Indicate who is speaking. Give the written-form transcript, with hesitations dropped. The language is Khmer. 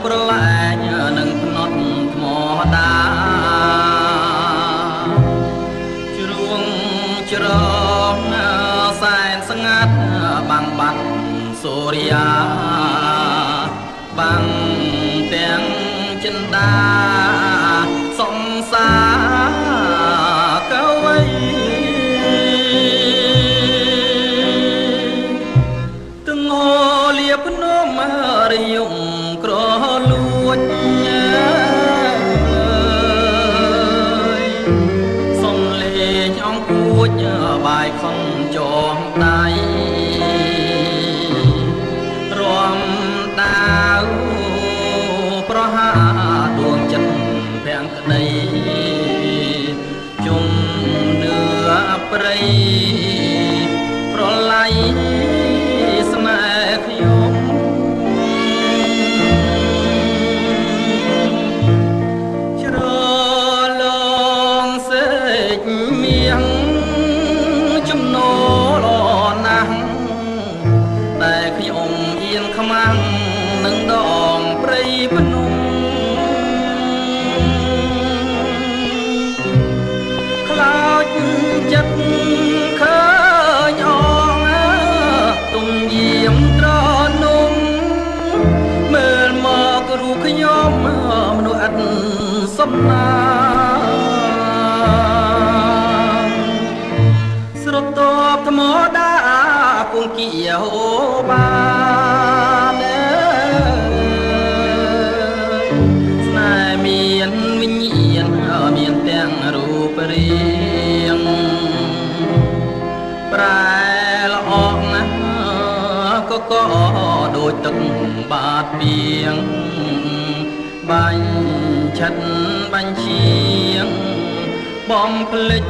Speaker 1: ប្រឡាញនឹងភ្នត់ថ្មតាជ្រួងច្រងសែនស្ងាត់បាំងបាត់សូរិយាបាំងទាំងចិន្តាសង្សារកវៃទាំងហោលៀបភ្នំរិយំក្រលួចសុំលេងអង្គួចបាយខំចងដៃរំដាវប្រហាដួងចិត្តពាំងក្តីជុំនឿព្រៃប្រឡ័យស្នេហ៍ខ្ញុំជ្រលងសេចមៀងចំណូលណាស់តែខ្ញុំអៀនខ្មាំងនឹងដងព្រៃភ្នំខ្លោចចិត្តឃើញអងទុំយាមត្រនំមើលមករូបខ្ញុំមនុស្សឥតសំណាស្រទាប់ថ្មដាពងគៀហូបានស្នេហ៍មានវិញ្ញាណមានទាំងរូបរាងប្រែល្អណាស់ក៏ដូចទឹកបាតពីងបាញ់ឆិតបាញ់ឈៀងបំភ្លេច